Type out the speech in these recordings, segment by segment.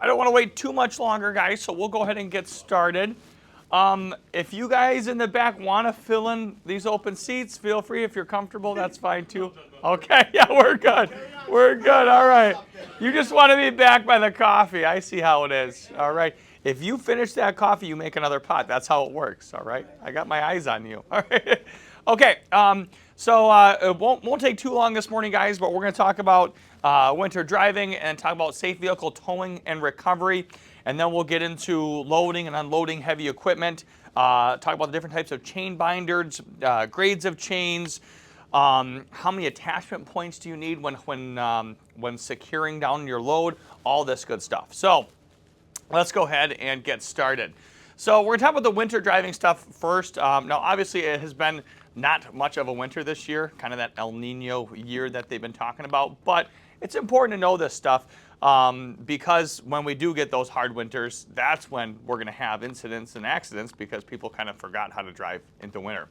I don't want to wait too much longer, guys, so we'll go ahead and get started. If you guys in the back want to fill in these open seats, feel free. If you're comfortable, that's fine too. Okay, yeah, we're good. We're good, all right. You just want to be back by the coffee. I see how it is, all right. If you finish that coffee, you make another pot. That's how it works, all right. I got my eyes on you, all right. Okay, it won't take too long this morning, guys, but we're going to talk about winter driving and talk about safe vehicle towing and recovery. And then we'll get into loading and unloading heavy equipment, talk about the different types of chain binders, grades of chains, how many attachment points do you need when securing down your load, all this good stuff. So let's go ahead and get started. So we're going to talk about the winter driving stuff first. Now, obviously, it has been not much of a winter this year, kind of that El Nino year that they've been talking about. But it's important to know this stuff because when we do get those hard winters, that's when we're going to have incidents and accidents because people kind of forgot how to drive into winter.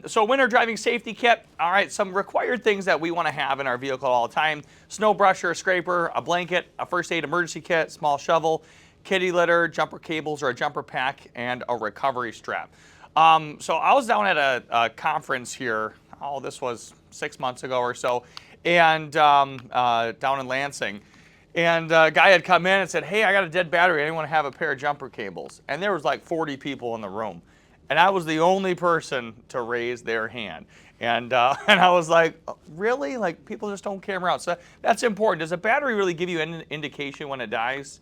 So winter driving safety kit, all right, some required things that we want to have in our vehicle all the time: snow brusher, scraper, a blanket, a first aid emergency kit, small shovel, kitty litter, jumper cables or a jumper pack, and a recovery strap. So I was down at a conference here, this was 6 months ago or so, and down in Lansing. And a guy had come in and said, hey, I got a dead battery. Anyone have a pair of jumper cables? And there was like 40 people in the room. And I was the only person to raise their hand. And I was like, really? Like, people just don't camera out. So that's important. Does a battery really give you an indication when it dies?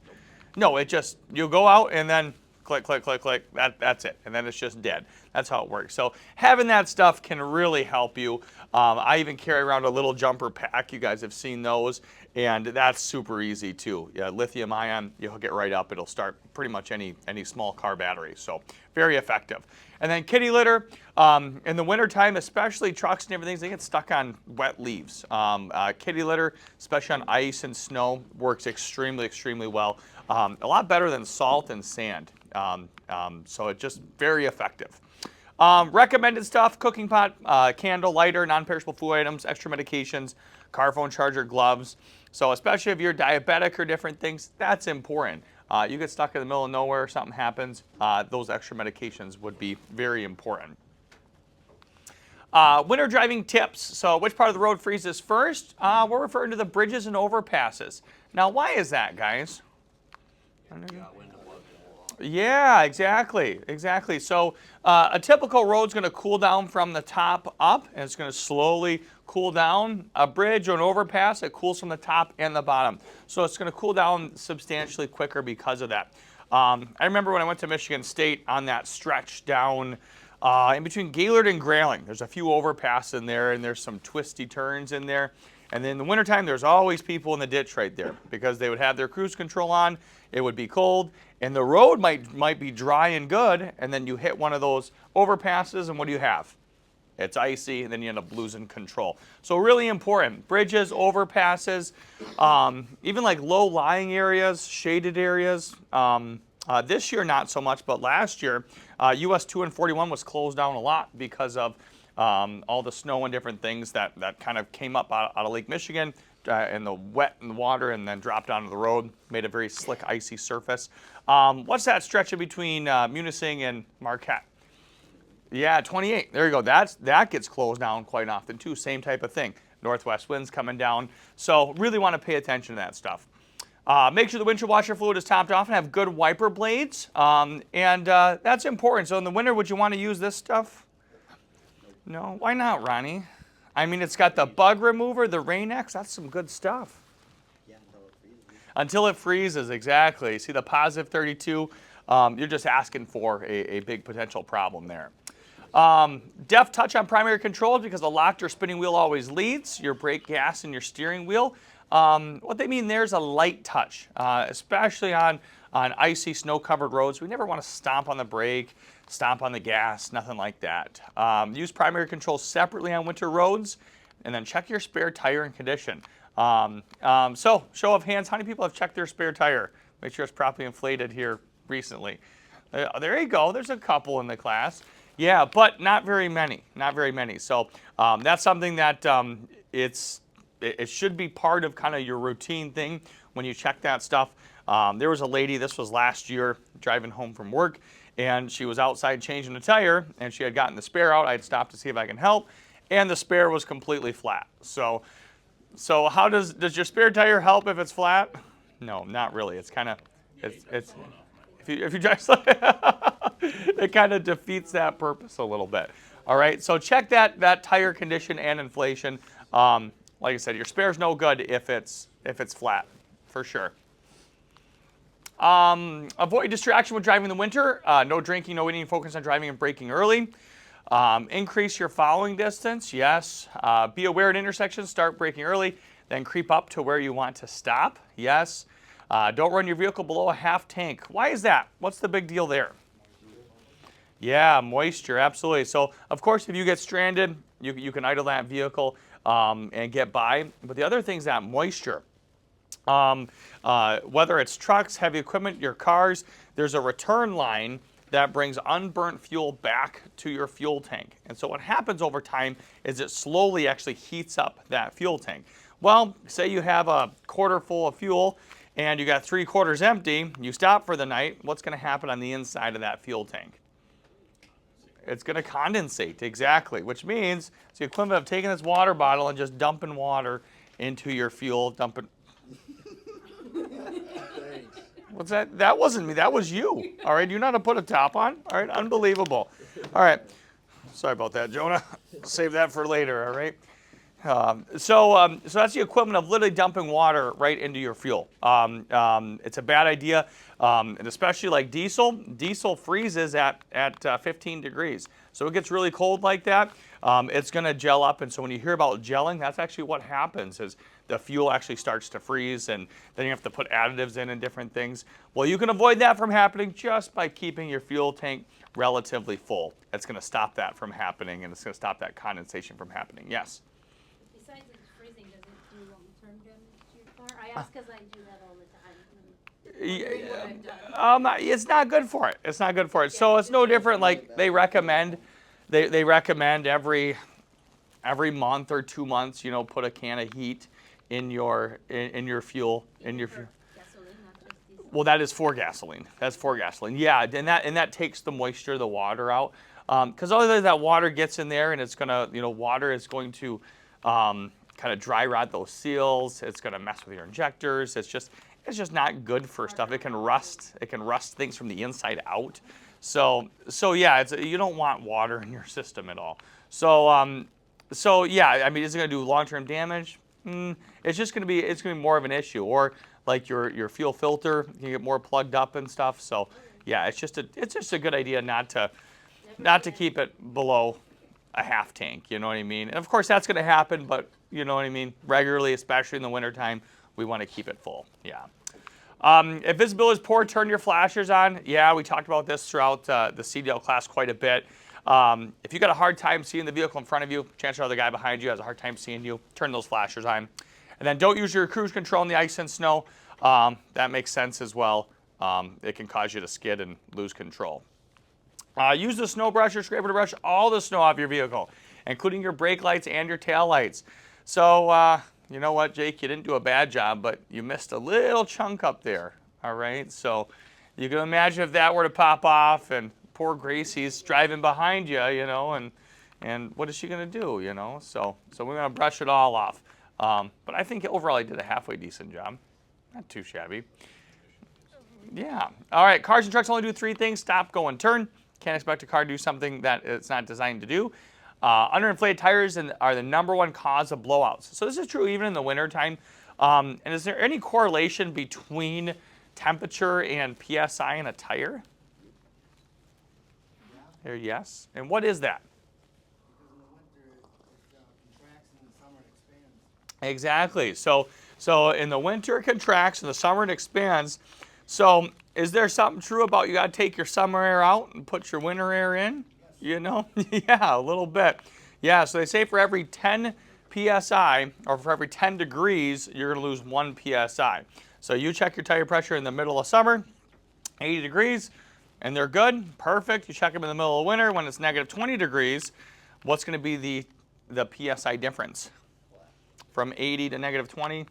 No, it just, you go out and then click, click, click, click. That's it. And then it's just dead. That's how it works. So having that stuff can really help you. I even carry around a little jumper pack. You guys have seen those. And that's super easy too. Yeah, lithium ion, you hook it right up. It'll start pretty much any small car battery. So very effective. And then kitty litter. In the wintertime, especially trucks and everything, they get stuck on wet leaves. Kitty litter, especially on ice and snow, works extremely, extremely well. A lot better than salt and sand. So it's just very effective. Recommended stuff: cooking pot, candle, lighter, non-perishable food items, extra medications, car phone charger, gloves. So especially if you're diabetic or different things, that's important. You get stuck in the middle of nowhere, something happens, those extra medications would be very important. Winter driving tips. So which part of the road freezes first? We're referring to the bridges and overpasses. Now, why is that, guys? Yeah, exactly. So a typical road's going to cool down from the top up, and it's going to slowly cool down. A bridge or an overpass, it cools from the top and the bottom. So it's going to cool down substantially quicker because of that. I remember when I went to Michigan State on that stretch down in between Gaylord and Grayling. There's a few overpasses in there, and there's some twisty turns in there. And then in the wintertime, there's always people in the ditch right there because they would have their cruise control on. It would be cold, and the road might be dry and good, and then you hit one of those overpasses, and what do you have? It's icy, and then you end up losing control. So really important. Bridges, overpasses, even like low-lying areas, shaded areas. This year, not so much, but last year, US 2 and 41 was closed down a lot because of all the snow and different things that kind of came up out of Lake Michigan and the wet and the water, and then dropped onto the road, made a very slick, icy surface. What's that stretch in between Munising and Marquette? Yeah, 28. There you go. That gets closed down quite often too. Same type of thing. Northwest winds coming down. So really want to pay attention to that stuff. Make sure the windshield washer fluid is topped off and have good wiper blades. That's important. So in the winter, would you want to use this stuff? No? Why not, Ronnie? I mean, it's got the bug remover, the Rain-X. That's some good stuff. Yeah, until it freezes. Until it freezes, exactly. See the positive 32? You're just asking for a big potential problem there. Deft touch on primary controls because the locked or spinning wheel always leads. Your brake, gas, and your steering wheel. What they mean there is a light touch, especially on icy, snow-covered roads. We never want to stomp on the brake, stomp on the gas, nothing like that. Use primary controls separately on winter roads, and then check your spare tire and condition. So, show of hands, how many people have checked their spare tire? Make sure it's properly inflated here recently. There you go. There's a couple in the class. Yeah, but not very many. Not very many. So that's something that it should be part of kind of your routine thing when you check that stuff. There was a lady, this was last year, driving home from work, and she was outside changing a tire, and she had gotten the spare out. I had stopped to see if I can help, and the spare was completely flat. So how does your spare tire help if it's flat? No, not really. It's kind of, it's if you drive slow, it kind of defeats that purpose a little bit. All right, so check that tire condition and inflation. Like I said, your spare's no good if it's flat, for sure. Avoid distraction when driving in the winter. No drinking, no eating, focus on driving and braking early. Increase your following distance, yes. Be aware at intersections, start braking early, then creep up to where you want to stop, yes. Don't run your vehicle below a half tank. Why is that? What's the big deal there? Yeah, moisture, absolutely. So, of course, if you get stranded, you can idle that vehicle and get by. But the other thing is that moisture. Whether it's trucks, heavy equipment, your cars, there's a return line that brings unburnt fuel back to your fuel tank. And so what happens over time is it slowly actually heats up that fuel tank. Well, say you have a quarter full of fuel and you got 3/4 empty, you stop for the night, what's going to happen on the inside of that fuel tank? It's going to condensate, exactly, which means it's the equivalent of taking this water bottle and just dumping water into your fuel, What's that? That wasn't me. That was you. All right. You know how to put a top on? All right. Unbelievable. All right. Sorry about that, Jonah. Save that for later. All right. So that's the equivalent of literally dumping water right into your fuel. It's a bad idea, and especially like diesel. Diesel freezes at 15 degrees. So it gets really cold like that. It's going to gel up, and so when you hear about gelling, that's actually what happens is the fuel actually starts to freeze, and then you have to put additives in and different things. Well, you can avoid that from happening just by keeping your fuel tank relatively full. It's going to stop that from happening, and it's going to stop that condensation from happening. Yes? Besides it freezing, does it do long-term damage to your car? I ask because I do that all the time. Wondering what I've done. It's not good for it. It's not good for it. So it's no different. Like they recommend every month or 2 months, put a can of heat in your fuel. Gasoline, not just diesel. Well, that is for gasoline. That's for gasoline. Yeah, and that takes the moisture, the water out. Because otherwise that water gets in there and it's gonna, water is going to kind of dry rot those seals. It's gonna mess with your injectors. It's just not good for stuff. It can rust. It can rust things from the inside out. So yeah, you don't want water in your system at all. So yeah, I mean, is it gonna do long-term damage? It's gonna be more of an issue, or like your fuel filter can get more plugged up and stuff. So yeah, it's just a good idea not to keep it below a half tank. You know what I mean? And of course that's gonna happen, but you know what I mean. Regularly, especially in the wintertime, we want to keep it full. Yeah. If visibility is poor, turn your flashers on. Yeah, we talked about this throughout the CDL class quite a bit. If you got a hard time seeing the vehicle in front of you, chances are the guy behind you has a hard time seeing you. Turn those flashers on. And then don't use your cruise control in the ice and snow. That makes sense as well. It can cause you to skid and lose control. Use the snow brush or scraper to brush all the snow off your vehicle, including your brake lights and your tail lights. So, you know what, Jake, you didn't do a bad job, but you missed a little chunk up there, all right? So you can imagine if that were to pop off and poor Gracie's driving behind you, and what is she going to do, So we're going to brush it all off. But I think overall I did a halfway decent job. Not too shabby. Yeah. All right, cars and trucks only do 3 things: stop, go, and turn. Can't expect a car to do something that it's not designed to do. Underinflated tires are the #1 cause of blowouts. So this is true even in the wintertime. And is there any correlation between temperature and PSI in a tire? There, yes. And what is that? Because in the winter it contracts, in the summer it expands. Exactly. So in the winter it contracts, in the summer it expands. So is there something true about you got to take your summer air out and put your winter air in? Yes. Yeah, a little bit. Yeah, so they say for every 10 PSI, or for every 10 degrees, you're going to lose 1 PSI. So you check your tire pressure in the middle of summer, 80 degrees, and they're good, perfect. You check them in the middle of winter when it's negative 20 degrees. What's going to be the PSI difference? From 80 to negative 20?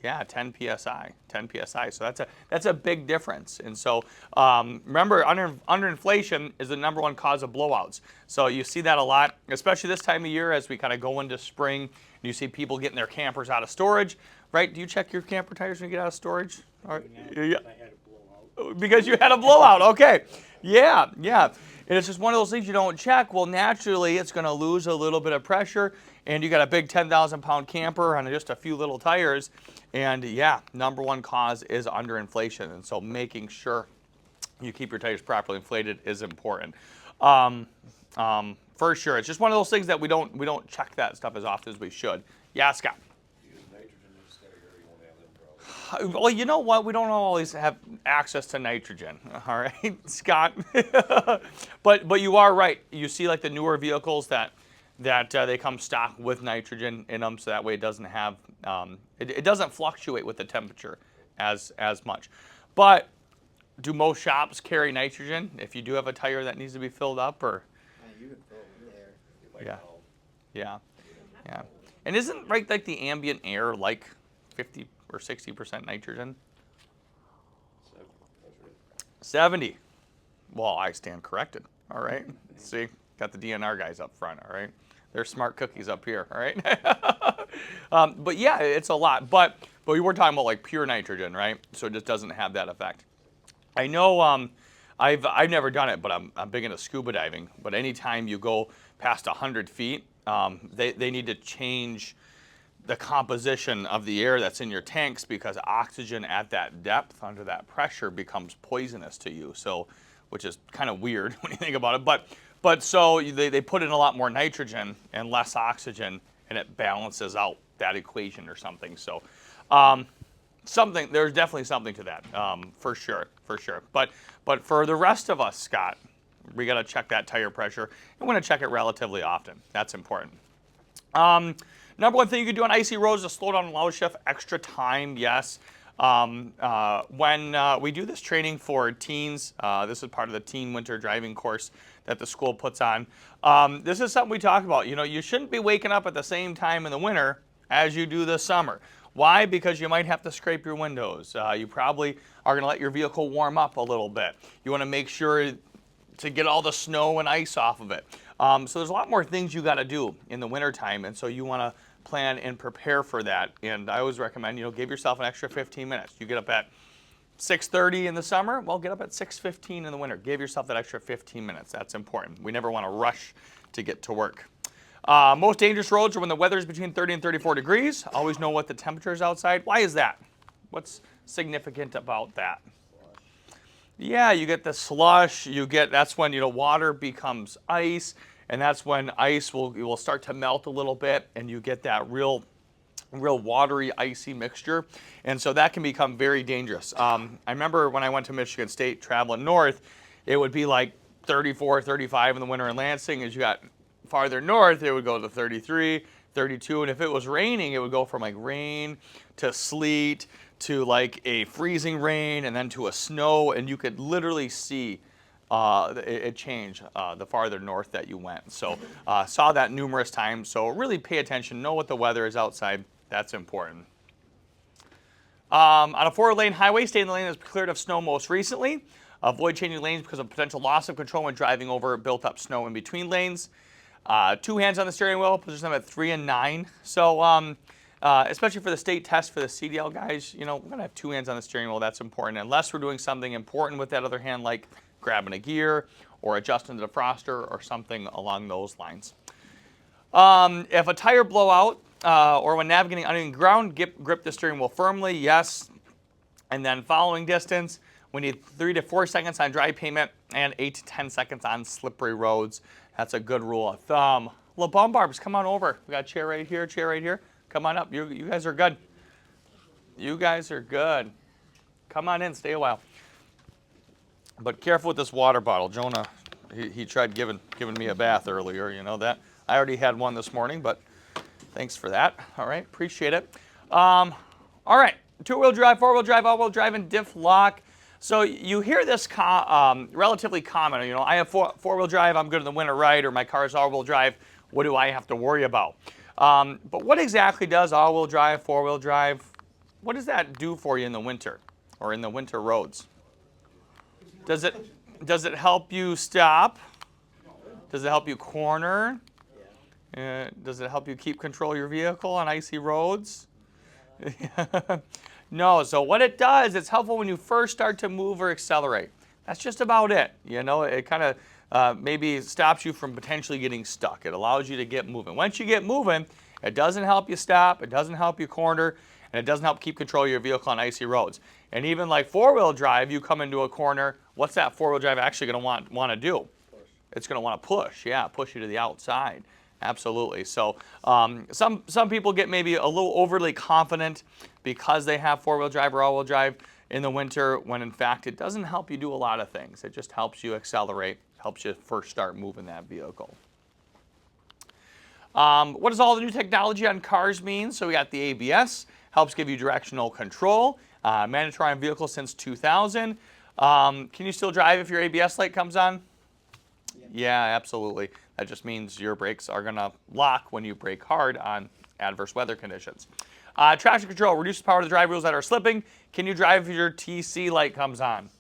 Yeah, 10 psi, 10 psi. So that's a big difference. And so remember, under inflation is the #1 cause of blowouts. So you see that a lot, especially this time of year as we kind of go into spring. And you see people getting their campers out of storage, right? Do you check your camper tires when you get out of storage? All right. Yeah. I had a blowout. Because you had a blowout. Okay. Yeah, yeah. And it's just one of those things you don't check. Well, naturally, it's going to lose a little bit of pressure, and you got a big 10,000-pound camper on just a few little tires. And yeah, #1 cause is underinflation. And so making sure you keep your tires properly inflated is important. For sure. It's just one of those things that we don't check that stuff as often as we should. Yeah, Scott. Use nitrogen instead of air, you won't have them problems. Well, you know what? We don't always have access to nitrogen. All right, Scott. but you are right. You see, like the newer vehicles that they come stock with nitrogen in them, so that way it doesn't have it doesn't fluctuate with the temperature as much. But do most shops carry nitrogen if you do have a tire that needs to be filled up, or? You can throw it in there. You might Yeah. know. Yeah. And isn't right like the ambient air like 50 or 60% nitrogen? So, that's right. 70. Well, I stand corrected. All right. See, got the DNR guys up front. All right. They're smart cookies up here. All right. But yeah, it's a lot. But we were talking about like pure nitrogen, right? So it just doesn't have that effect. I know I've never done it, but I'm big into scuba diving. But anytime you go past 100 feet, they need to change the composition of the air that's in your tanks, because oxygen at that depth under that pressure becomes poisonous to you. So, which is kind of weird when you think about it. But so they put in a lot more nitrogen and less oxygen, and it balances out that equation or something. So, there's definitely something to that, for sure. But for the rest of us, Scott, we got to check that tire pressure. And we're going to check it relatively often. That's important. #1 thing you can do on icy roads is slow down and allow shift extra time. Yes. When we do this training for teens, this is part of the teen winter driving course that the school puts on. This is something we talk about. You know, you shouldn't be waking up at the same time in the winter as you do this summer. Why? Because you might have to scrape your windows. You probably are going to let your vehicle warm up a little bit. You want to make sure to get all the snow and ice off of it. So there's a lot more things you got to do in the wintertime, and so you want to plan and prepare for that. And I always recommend, give yourself an extra 15 minutes. You get up at 6:30 in the summer, well, get up at 6:15 in the winter. Give yourself that extra 15 minutes. That's important. We never want to rush to get to work. Most dangerous roads are when the weather is between 30 and 34 degrees. Always know what the temperature is outside. Why is that? What's significant about that? Yeah, you get the slush. That's when water becomes ice, and that's when ice will start to melt a little bit, and you get that real watery, icy mixture, and so that can become very dangerous. I remember when I went to Michigan State traveling north, it would be like 34, 35 in the winter in Lansing. As you got farther north, it would go to 33, 32, and if it was raining, it would go from like rain to sleet to like a freezing rain and then to a snow, and you could literally see it change the farther north that you went. So saw that numerous times. So really pay attention, know what the weather is outside. That's important. On a 4-lane highway, stay in the lane that's cleared of snow most recently. Avoid changing lanes because of potential loss of control when driving over built-up snow in between lanes. 2 hands on the steering wheel, position them at 3 and 9. So especially for the state test for the CDL guys, we're going to have 2 hands on the steering wheel. That's important, unless we're doing something important with that other hand, like grabbing a gear or adjusting the defroster or something along those lines. If a tire blowout or when navigating uneven ground, grip the steering wheel firmly, yes. And then following distance, we need 3 to 4 seconds on dry pavement and 8 to 10 seconds on slippery roads. That's a good rule of thumb. Little bum barbs, come on over. We got a chair right here, Come on up. You guys are good. You guys are good. Come on in, stay a while. But careful with this water bottle. Jonah, he tried giving me a bath earlier, that. I already had one this morning, but thanks for that. All right, appreciate it. All right, 2-wheel drive, 4-wheel drive, all-wheel drive, and diff lock. So you hear this relatively common. I have 4-wheel drive, I'm good in the winter, right? Or my car is all-wheel drive. What do I have to worry about? But what exactly does all-wheel drive, 4-wheel drive, what does that do for you in the winter or in the winter roads? Does it help you stop? Does it help you corner? Does it help you keep control of your vehicle on icy roads? No, so what it does, it's helpful when you first start to move or accelerate. That's just about it. You know, it kind of maybe stops you from potentially getting stuck. It allows you to get moving. Once you get moving, it doesn't help you stop, it doesn't help you corner, and it doesn't help keep control of your vehicle on icy roads. And even like four-wheel drive, you come into a corner, what's that four-wheel drive actually going to want to do? It's going to want to push, yeah, push you to the outside. Absolutely. So some people get maybe a little overly confident because they have four-wheel drive or all-wheel drive in the winter, when in fact it doesn't help you do a lot of things. It just helps you accelerate, helps you first start moving that vehicle. What does all the new technology on cars mean? So we got the ABS, helps give you directional control, mandatory on vehicles since 2000. Can you still drive if your ABS light comes on? Yeah, absolutely. That just means your brakes are going to lock when you brake hard on adverse weather conditions. Traction control reduces power to the drive wheels that are slipping. Can you drive if your TC light comes on?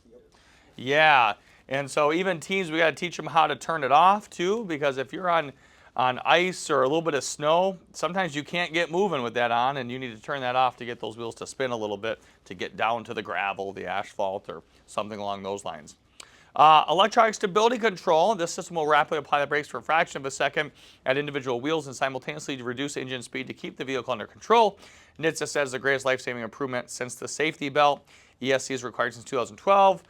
Yeah, and so even teens, we got to teach them how to turn it off too, because if you're on ice or a little bit of snow, sometimes you can't get moving with that on, and you need to turn that off to get those wheels to spin a little bit to get down to the gravel, the asphalt, or something along those lines. Electronic stability control. This system will rapidly apply the brakes for a fraction of a second at individual wheels and simultaneously reduce engine speed to keep the vehicle under control. NHTSA says the greatest life-saving improvement since the safety belt. ESC is required since 2012.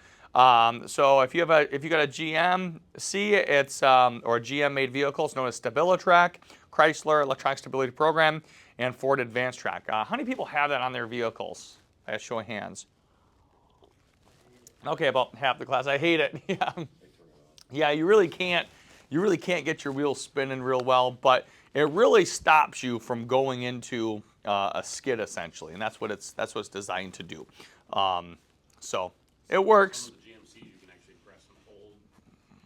So if you got a GMC, it's or a GM-made vehicle, it's known as StabiliTrak, Chrysler Electronic Stability Program, and Ford Advanced Track. How many people have that on their vehicles? By a show of hands. Okay, about half the class. I hate it. Yeah, yeah. You really can't get your wheels spinning real well, but it really stops you from going into a skid essentially, and that's what it's designed to do. So it works. Some of the GMCs you can actually press and hold,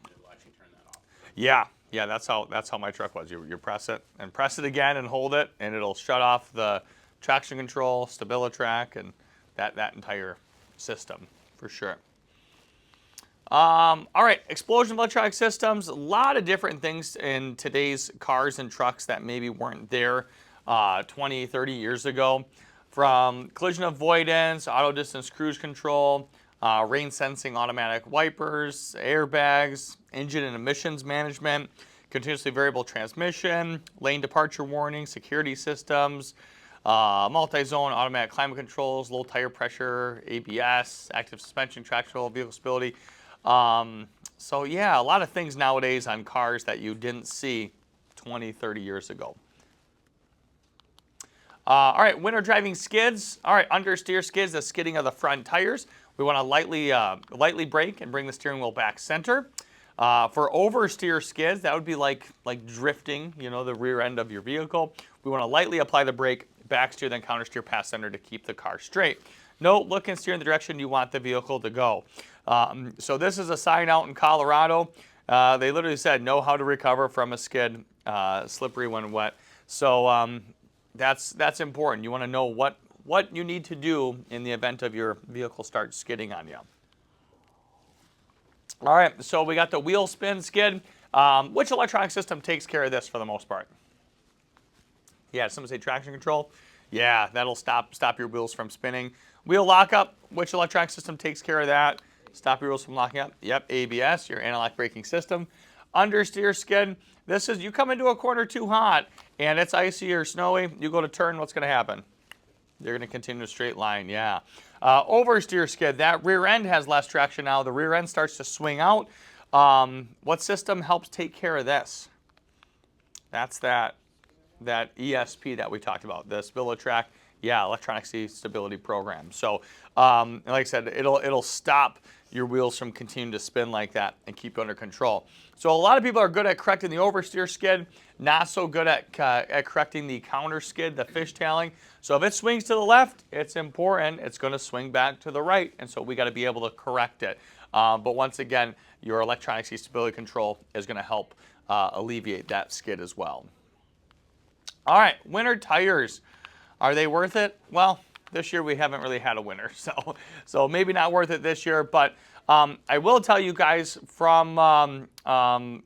and it'll actually turn that off. Yeah, yeah. That's how my truck was. You press it and press it again and hold it, and it'll shut off the traction control, StabiliTrak, and that entire system for sure. All right, explosion of electronic systems. A lot of different things in today's cars and trucks that maybe weren't there 20, 30 years ago. From collision avoidance, auto distance cruise control, rain sensing automatic wipers, airbags, engine and emissions management, continuously variable transmission, lane departure warning, security systems, multi-zone automatic climate controls, low tire pressure, ABS, active suspension, traction control, vehicle stability. So yeah, a lot of things nowadays on cars that you didn't see 20, 30 years ago. All right, winter driving skids. All right, understeer skids, the skidding of the front tires. We want to lightly brake and bring the steering wheel back center. For oversteer skids, that would be like drifting, you know, the rear end of your vehicle. We want to lightly apply the brake, back steer, then counter steer past center to keep the car straight. Note, look and steer in the direction you want the vehicle to go. So this is a sign out in Colorado. They literally said, know how to recover from a skid, slippery when wet. So that's important. You want to know what you need to do in the event of your vehicle starts skidding on you. All right, so we got the wheel spin skid. Which electronic system takes care of this for the most part? Yeah, someone say traction control. Yeah, that'll stop your wheels from spinning. Wheel lockup, which electronic system takes care of that? Stop your wheels from locking up. Yep, ABS, your anti-lock braking system. Understeer skid, this is you come into a corner too hot and it's icy or snowy, you go to turn, what's going to happen? You're going to continue a straight line, yeah. Oversteer skid, that rear end has less traction now. The rear end starts to swing out. What system helps take care of this? That's that ESP that we talked about, the StabiliTrak, yeah, electronic stability program. So, like I said, it'll stop your wheels from continuing to spin like that and keep you under control. So a lot of people are good at correcting the oversteer skid, not so good at correcting the counter skid, the fishtailing. So if it swings to the left, it's important. It's going to swing back to the right, and so we got to be able to correct it. But once again, your electronic stability control is going to help alleviate that skid as well. All right, winter tires. Are they worth it? Well, This year we haven't really had a winter, so maybe not worth it this year. But I will tell you guys from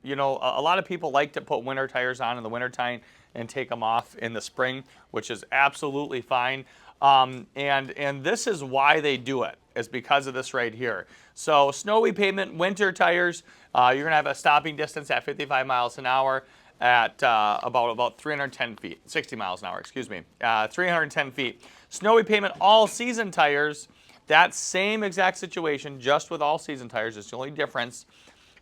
you know, a lot of people like to put winter tires on in the wintertime and take them off in the spring, which is absolutely fine. And this is why they do it, is because of this right here. So snowy pavement, winter tires, you're going to have a stopping distance at 55 miles an hour at about 310 feet, 60 miles an hour, excuse me, 310 feet. Snowy pavement, all-season tires, that same exact situation, just with all-season tires, it's the only difference,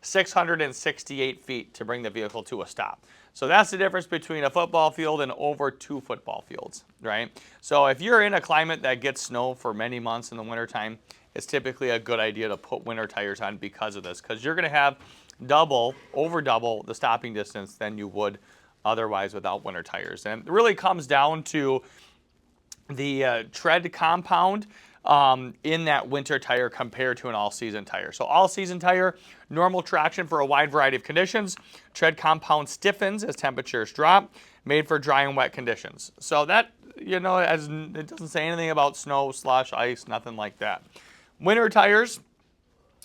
668 feet to bring the vehicle to a stop. So that's the difference between a football field and over 2 football fields, right? So if you're in a climate that gets snow for many months in the wintertime, it's typically a good idea to put winter tires on because of this, because you're going to have over double the stopping distance than you would otherwise without winter tires. And it really comes down to the tread compound in that winter tire compared to an all-season tire. So all-season tire, normal traction for a wide variety of conditions. Tread compound stiffens as temperatures drop, made for dry and wet conditions. So that, you know, it doesn't say anything about snow, slush, ice, nothing like that. Winter tires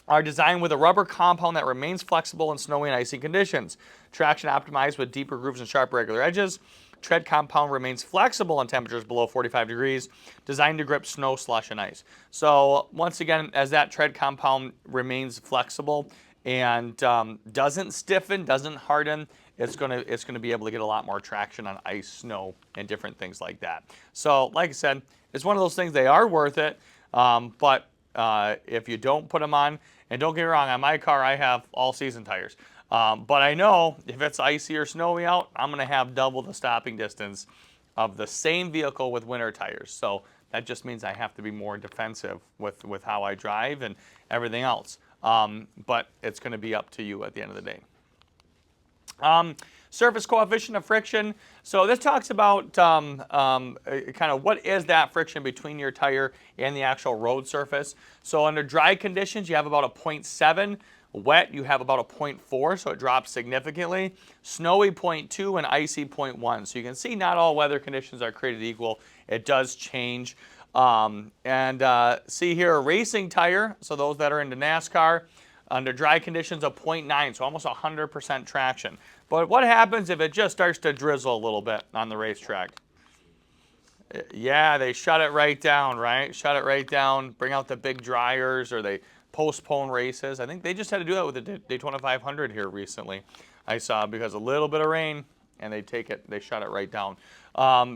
are designed with a rubber compound that remains flexible in snowy and icy conditions. Traction optimized with deeper grooves and sharp regular edges. Tread compound remains flexible in temperatures below 45 degrees, designed to grip snow, slush, and ice. So once again, as that tread compound remains flexible and doesn't stiffen, doesn't harden, it's gonna be able to get a lot more traction on ice, snow, and different things like that. So like I said, it's one of those things, they are worth it, but if you don't put them on, and don't get me wrong, on my car I have all-season tires. But I know if it's icy or snowy out, I'm going to have double the stopping distance of the same vehicle with winter tires. So that just means I have to be more defensive with how I drive and everything else. But it's going to be up to you at the end of the day. Surface coefficient of friction. So this talks about kind of what is that friction between your tire and the actual road surface. So under dry conditions, you have about a 0.7. Wet, you have about a 0.4, so it drops significantly. Snowy, 0.2, and icy, 0.1. So you can see not all weather conditions are created equal. It does change. See here, a racing tire, so those that are into NASCAR, under dry conditions, a 0.9, so almost 100% traction. But what happens if it just starts to drizzle a little bit on the racetrack? Yeah, they shut it right down, right? Shut it right down, bring out the big dryers, or they postpone races. I think they just had to do that with the Daytona 500 here recently. I saw, because a little bit of rain, and they shut it right down.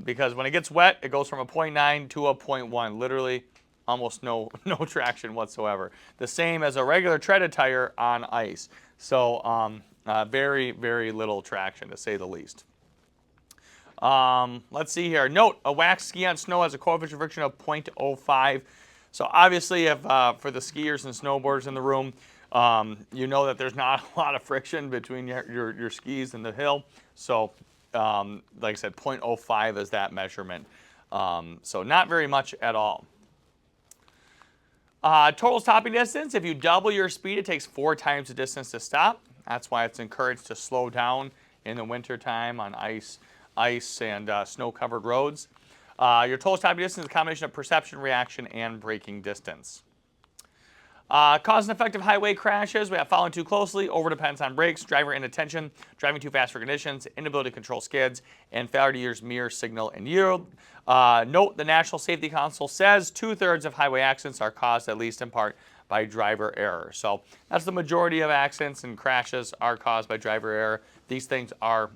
Because when it gets wet, it goes from a 0.9 to a 0.1. Literally, almost no traction whatsoever. The same as a regular treaded tire on ice. So very, very little traction, to say the least. Let's see here. Note, a wax ski on snow has a coefficient of friction of 0.05. So obviously, if for the skiers and snowboarders in the room, you know that there's not a lot of friction between your skis and the hill. So like I said, 0.05 is that measurement. So not very much at all. Total stopping distance, if you double your speed, it takes 4 times the distance to stop. That's why it's encouraged to slow down in the wintertime on ice and snow-covered roads. Your total stopping distance is a combination of perception, reaction, and braking distance. Cause and effect of highway crashes. We have following too closely, overdependence on brakes, driver inattention, driving too fast for conditions, inability to control skids, and failure to use mirror, signal, and yield. Note, the National Safety Council says 2/3 of highway accidents are caused, at least in part, by driver error. So that's the majority of accidents and crashes are caused by driver error. These things are